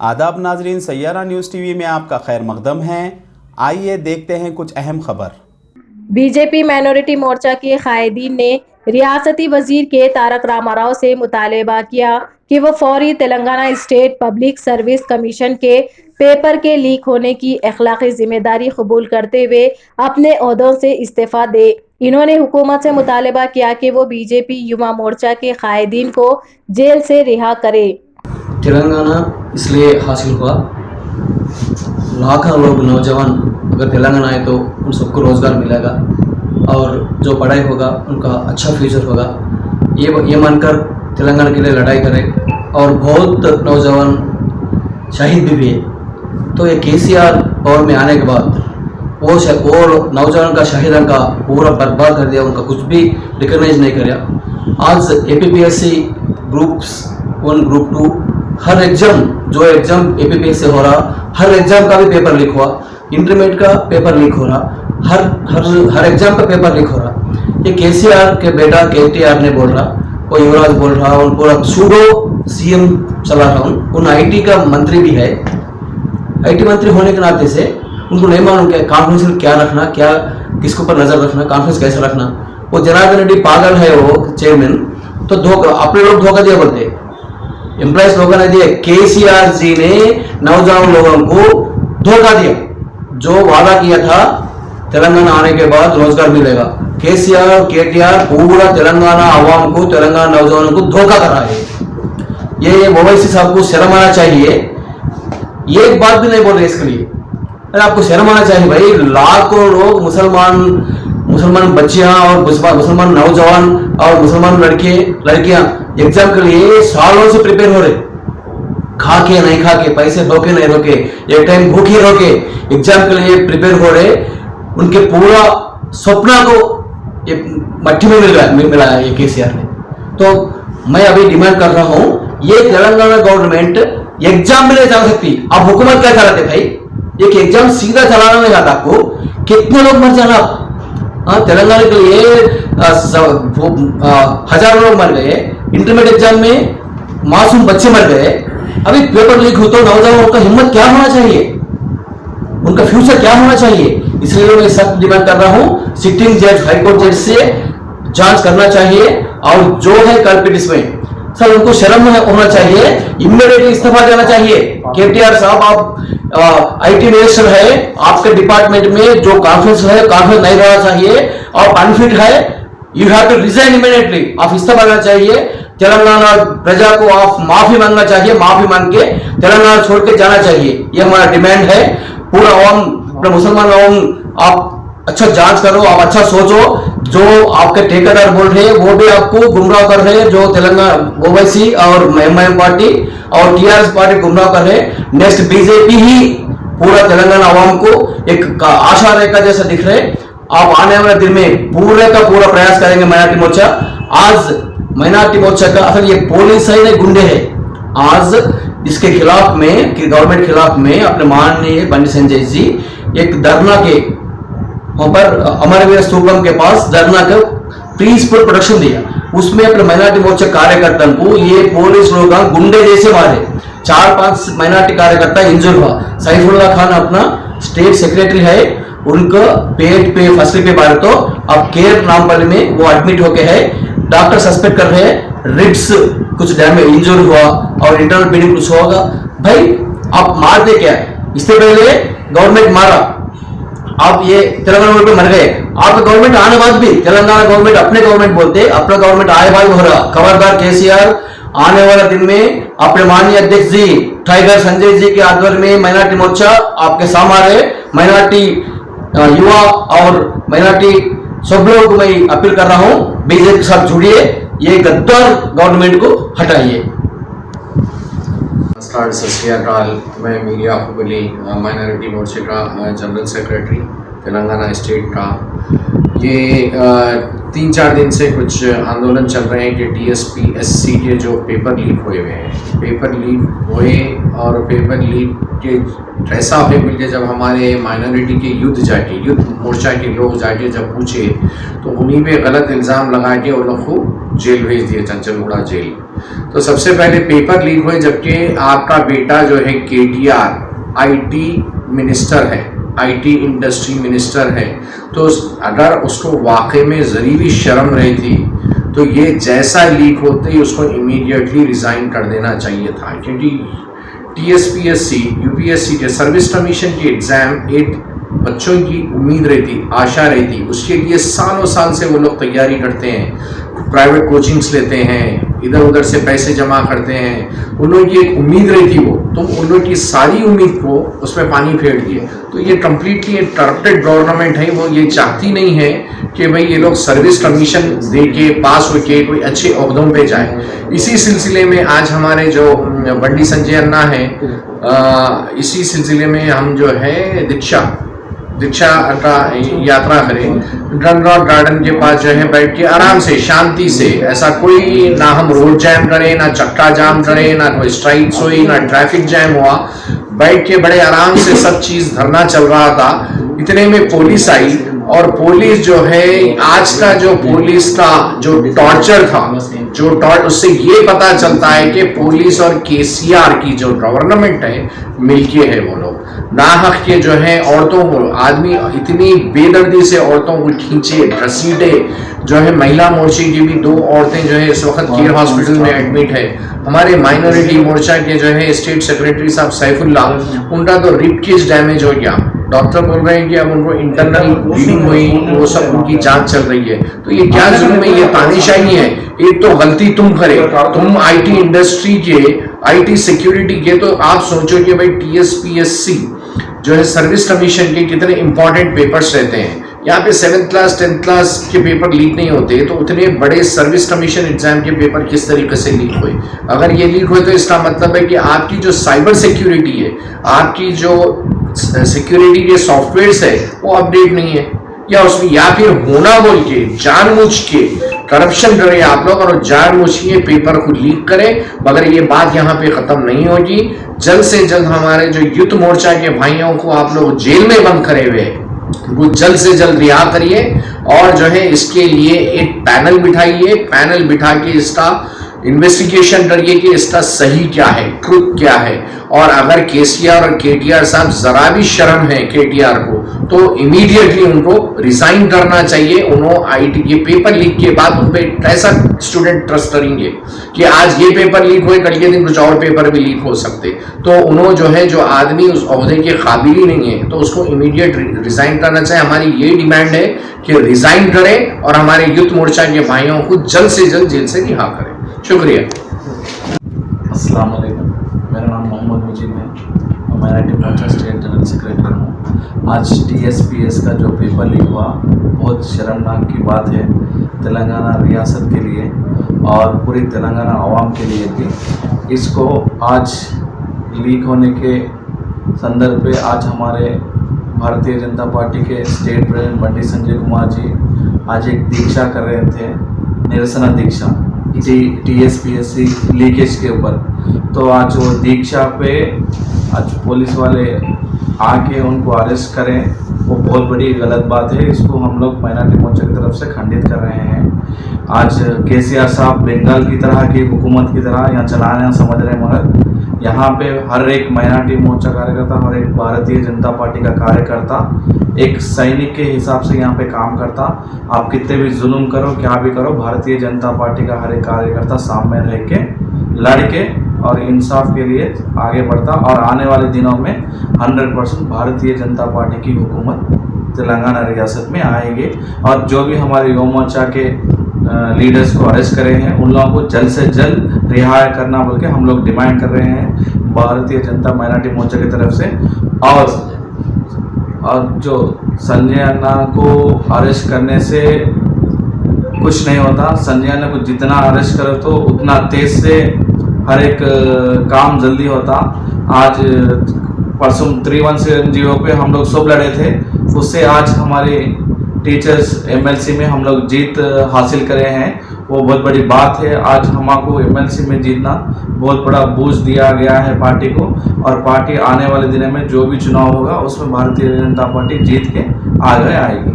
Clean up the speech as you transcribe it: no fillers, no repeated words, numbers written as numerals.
आदाब नाजरीन, Saiyaara news TV में आपका खैर मकदम है। आइए देखते हैं कुछ अहम खबर। बीजेपी माइनॉरिटी मोर्चा के कायदीन ने रियासती वजीर के तारक रामाराव से मुतालबा किया कि वो फौरी Telangana state public service commission के पेपर के लीक होने की अखलाकी जिम्मेदारी कबूल करते हुए अपने ओहदों से इस्तीफा दे। इन्होंने हुकूमत से मुतालबा किया कि वो बीजेपी युवा मोर्चा के कायदीन को जेल से रिहा करे। तेलंगाना इसलिए हासिल हुआ, लाखों लोग नौजवान अगर तेलंगाना आए तो उन सबको रोज़गार मिलेगा और जो पढ़ाई होगा उनका अच्छा फ्यूचर होगा। ये मानकर तेलंगाना के लिए लड़ाई करें और बहुत नौजवान शहीद भी है। तो ये केसीआर पावर में आने के बाद वो नौजवान का शहीदों का पूरा बर्बाद कर दिया, उनका कुछ भी रिकॉग्नाइज नहीं किया। आज एपीपीएससी ग्रुप्स 1 ग्रुप 2 हर एग्जाम जो एग्जाम एपीपीएस से हो रहा, हर एग्जाम का भी पेपर लीक हुआ, इंटरमीडिएट का पेपर लीक हो रहा, हर एग्जाम का पेपर लीक हो रहा। ये केसीआर के बेटा केटीआर ने बोल रहा, वो युवराज बोल रहा, उन पूरा सूडो सीएम चला रहा। उन आईटी का मंत्री भी है, आईटी मंत्री होने के नाते से उनको नहीं मालूम क्या कॉन्फ्रेंस क्या रखना, क्या किसके ऊपर नजर रखना, कॉन्फ्रेंस कैसे रखना। वो जनार्दन रेड्डी पागल है, वो चेयरमैन तो धोखा अपने लोग धोखा दिया बोलते, एम्प्लॉइज लोगों ने दिया। केसीआर जी ने नौजवान लोगों को धोखा दिया, जो वादा किया था तेलंगाना आने के बाद रोजगार मिलेगा। केसीआर और केटीआर पूरा तेलंगाना आवाम को, तेलंगाना नौजवानों को धोखा कर रहा है। ये ओवैसी साहब को शर्म आना चाहिए, ये एक बात भी नहीं बोल रहे इसके लिए। अरे आपको शर्म आना चाहिए भाई, लाखों लोग मुसलमान बच्चियां और मुसलमान नौजवान और मुसलमान लड़कियां एग्जाम के लिए सालों से प्रिपेयर हो रहे, खा के नहीं खा के, पैसे रोके नहीं रोके, एक टाइम भूखे रोके एग्जाम के लिए प्रिपेयर हो रहे। उनके पूरा सपना को ये मट्टी में मिला है ये केसीआर ने। तो मैं अभी डिमांड कर रहा हूं, ये तेलंगाना गवर्नमेंट एग्जाम में नहीं चला सकती। आप हुकूमत क्या चलाते भाई, एक एग्जाम सीधा चलाना नहीं आता आपको। कितने लोग मर जाना, तेलंगाना के लिए हजारों लोग मर गए, इंटरमीडिएट एग्जाम में मासूम बच्चे मर गए। अभी पेपर लीक हो तो नौजवानों का हिम्मत क्या होना चाहिए, उनका फ्यूचर क्या होना चाहिए। इसलिए मैं सख्त डिमांड कर रहा हूं, सिटिंग जज हाईकोर्ट जज से जांच करना चाहिए और जो है कल्पिट इसमें सर उनको शर्म होना चाहिए, इमीडिएटली इस्तीफा देना चाहिए। केटीआर साहब आप आईटी मिनिस्टर है, आपके डिपार्टमेंट में जो कॉन्फ्रेंस है कॉन्फ्रेंस नहीं रहना चाहिए और अनफिट है, you have to resign immediately, आप इस्तीफा देना चाहिए। तेलंगाना प्रजा को आप माफी मांगना चाहिए, माफी मांग के तेलंगाना छोड़ के जाना चाहिए, ये हमारा डिमांड है। पूरा आवाम, पूरा मुसलमान आवाम, आप अच्छा जांच करो, आप अच्छा सोचो। जो आपके ठेकेदार बोल रहे हैं वो भी आपको गुमराह कर रहे हैं, जो तेलंगाना ओवैसी और एमआईएम पार्टी और टीआरएस पार्टी गुमराह कर रहे हैं। नेक्स्ट बीजेपी ही पूरा तेलंगाना आवाम को एक आशा रेखा जैसा दिख रहे। आप आने वाले दिन में पूरे का पूरा प्रयास करेंगे माइनॉरिटी मोर्चा। आज माइनॉरिटी मोर्चा का असल ये पुलिस है नहीं गुंडे है। आज इसके खिलाफ में, गवर्नमेंट खिलाफ में अपने माननीय बंडी संजय जी एक धरना के वहां पर अमरवीर स्तूपम के पास धरना का पीसफुल प्रोटेक्शन दिया। उसमें अपने माइनॉरिटी मोर्चा कार्यकर्ता को ये पुलिस लोग गुंडे जैसे मारे, 4-5 माइनॉरिटी कार्यकर्ता इंजर हुआ। सैफुल्ला खान अपना स्टेट सेक्रेटरी है, उनका पेट पे फसली पे मारे तो अब केयर नामपल्ली में वो एडमिट होके है। डॉक्टर सस्पेक्ट कर रहे हैं रिब्स कुछ डैमेज इंजर हुआ और इंटरनल ब्लीडिंग कुछ होगा। भाई आप मारते क्या, इससे पहले गवर्नमेंट मारा, आप ये तेलंगाना गवर्नमेंट मर गए। आपका गवर्नमेंट आने बाद भी तेलंगाना गवर्नमेंट अपने गवर्नमेंट बोलते, अपना गवर्नमेंट आए बाद हो रहा। खबरदार केसीआर, आने वाला दिन में अपने माननीय अध्यक्ष जी टाइगर संजय जी के आध्वर्य में माइनॉरिटी मोर्चा आपके सामने, माइनॉरिटी युवा और माइनॉरिटी सब लोगों को मैं अपील कर रहा हूं, बीजेपी के साथ जुड़िए, ये गद्दार गवर्नमेंट को हटाइए। मैं मीडिया हुबली माइनॉरिटी मोर्चे का जनरल सेक्रेटरी तेलंगाना स्टेट का। ये 3-4 दिन से कुछ आंदोलन चल रहे हैं कि TSPSC के जो पेपर लीक हुए हैं, पेपर लीक हुए और पेपर लीक के ऐसा हुए मिलके जब हमारे माइनॉरिटी के युद्ध मोर्चा के लोग जाके जब पूछे तो उन्हीं पे गलत इल्ज़ाम लगा के उन लोग को जेल भेज दिए, चंचलगुड़ा जेल। तो सबसे पहले पेपर लीक हुए, जबकि आपका बेटा जो है KTR IT मिनिस्टर है, IT इंडस्ट्री मिनिस्टर है, तो अगर उसको वाकई में ज़री भी शर्म रही थी तो ये जैसा लीक होते ही उसको इमीडिएटली रिज़ाइन कर देना चाहिए था। क्योंकि TSPSC UPSC के सर्विस कमीशन के एग्ज़ाम एक बच्चों की उम्मीद रहती, आशा रहती, उसके लिए सालों साल से वो लोग तैयारी करते हैं, प्राइवेट कोचिंग्स लेते हैं, इधर उधर से पैसे जमा करते हैं, उन लोगों की एक उम्मीद रहती वो, तो उन लोगों की सारी उम्मीद को उसमें पानी फेर दिए। तो ये कम्प्लीटली एक करप्टेड गवर्नमेंट है, वो ये चाहती नहीं है कि भाई ये लोग सर्विस कमीशन दे के पास होके कोई अच्छे ओहदों पे जाए। इसी सिलसिले में आज हमारे जो बंडी संजय अन्ना है, इसी सिलसिले में हम जो है दीक्षा का यात्रा करें, ड्रग रॉक गार्डन के पास जो है बैठ के आराम से शांति से, ऐसा कोई ना हम रोड जैम करें, ना चक्का जाम करें, ना कोई स्ट्राइक्स हुई, ना ट्रैफिक जैम हुआ, बैठ के बड़े आराम से सब चीज धरना चल रहा था। इतने में पुलिस आई और पुलिस जो है, आज का जो पुलिस का जो टॉर्चर था, उससे ये पता चलता है कि पुलिस और KCR की जो गवर्नमेंट है मिलके है वो लोग नाहक के जो है औरतों को, आदमी इतनी बेदर्दी से औरतों को खींचे घसीटे, जो है महिला मोर्चे की भी 2 औरतें जो है इस वक्त केयर हॉस्पिटल में एडमिट है। हमारे माइनॉरिटी मोर्चा के जो है स्टेट सेक्रेटरी साहब सैफुल्ला, उनका तो रिब केज डैमेज हो गया, डॉक्टर बोल रहे हैं कि अब उनको इंटरनल ब्लीडिंग हुई, वो सब उनकी जांच चल रही है। तो ये क्या जुल्म है, ये तानाशाही है। एक तो गलती तुम करे, तुम IT इंडस्ट्री के, IT सिक्योरिटी के, तो आप सोचो कि भाई TSPSC जो है सर्विस कमीशन के कितने इंपॉर्टेंट पेपर्स रहते हैं। यहाँ पे 7th क्लास 10th क्लास के पेपर लीक नहीं होते, तो उतने बड़े सर्विस कमीशन एग्जाम के पेपर किस तरीके से लीक हुए। अगर ये लीक हुए तो इसका मतलब है कि आपकी जो साइबर सिक्योरिटी है, आपकी जो सिक्योरिटी के सॉफ्टवेयर्स है वो अपडेट नहीं है, या उसमें या फिर होना बोल के जानबूझ के करप्शन करे आप लोग और जानबूझ के पेपर को लीक करें। मगर ये बात यहाँ पे खत्म नहीं होगी। जल्द से जल्द हमारे जो युद्ध मोर्चा के भाइयों को आप लोग जेल में बंद करे हुए वो जल्द से जल्द रिहा करिए और जो है इसके लिए एक पैनल बिठाइए, पैनल बिठा के इसका इन्वेस्टिगेशन करिए कि इसका सही क्या है, ट्रुथ क्या है। और अगर KCR और KTR साहब जरा भी शर्म है KTR को, तो इमीडिएटली उनको रिजाइन करना चाहिए। उन्होंने IT के पेपर लीक के बाद उन पर कैसा स्टूडेंट ट्रस्ट करेंगे कि आज ये पेपर लीक हुए, कल के दिन कुछ और पेपर भी लीक हो सकते। तो उन्होंने जो है, जो आदमी उस ओहदे के काबिल ही नहीं है, तो उसको इमीडिएट रिजाइन करना चाहिए। हमारी ये डिमांड है कि रिजाइन करें और हमारे युद्ध मोर्चा के भाइयों को जल्द से जल्द जेल से रिहा करें। शुक्रिया। अस्सलाम वालेकुम, मेरा नाम मोहम्मद मुजीब है, माइनॉरिटी मोर्चा स्टेट जनरल सेक्रेटरी हूँ। आज TSPS का जो पेपर लीक हुआ बहुत शर्मनाक की बात है तेलंगाना रियासत के लिए और पूरी तेलंगाना आवाम के लिए भी। इसको आज लीक होने के संदर्भ पे आज हमारे भारतीय जनता पार्टी के स्टेट प्रेसिडेंट बंडी संजय कुमार जी आज एक दीक्षा कर रहे थे, निरसना दीक्षा TSPSC लीकेज के ऊपर। तो आज वो दीक्षा पे आज पुलिस वाले आके उनको अरेस्ट करें, वो बहुत बड़ी गलत बात है। इसको हम लोग माइनॉरिटी मोर्चा की तरफ से खंडित कर रहे हैं। आज KCR साहब बंगाल की तरह की हुकूमत की तरह यहाँ चलाना समझ रहे हैं, मगर यहाँ पे हर एक माइनॉरिटी मोर्चा कार्यकर्ता, हर एक भारतीय जनता पार्टी का कार्यकर्ता एक सैनिक के हिसाब से यहाँ पे काम करता। आप कितने भी जुल्म करो, क्या भी करो, भारतीय जनता पार्टी का हर एक कार्यकर्ता सामने रह के लड़ के और इंसाफ के लिए आगे बढ़ता। और आने वाले दिनों में 100% भारतीय जनता पार्टी की हुकूमत तेलंगाना रियासत में आएगी। और जो भी हमारे युवा मोर्चा के लीडर्स को अरेस्ट करे हैं उन लोगों को जल्द से जल्द रिहा करना बोल के हम लोग डिमांड कर रहे हैं भारतीय जनता माइनॉरिटी मोर्चा की तरफ से। और जो संजय अन्ना को अरेस्ट करने से कुछ नहीं होता। संजय अन्ना को जितना अरेस्ट करो तो उतना तेज से हर एक काम जल्दी होता। आज परसों 317 पे हम लोग सब लड़े थे, उससे आज हमारे टीचर्स एमएलसी में हम लोग जीत हासिल करे हैं, वो बहुत बड़ी बात है। आज हमको एमएलसी में जीतना बहुत बड़ा बूस्ट दिया गया है पार्टी को, और पार्टी आने वाले दिनों में जो भी चुनाव होगा उसमें भारतीय जनता पार्टी जीत के आगे आएगी।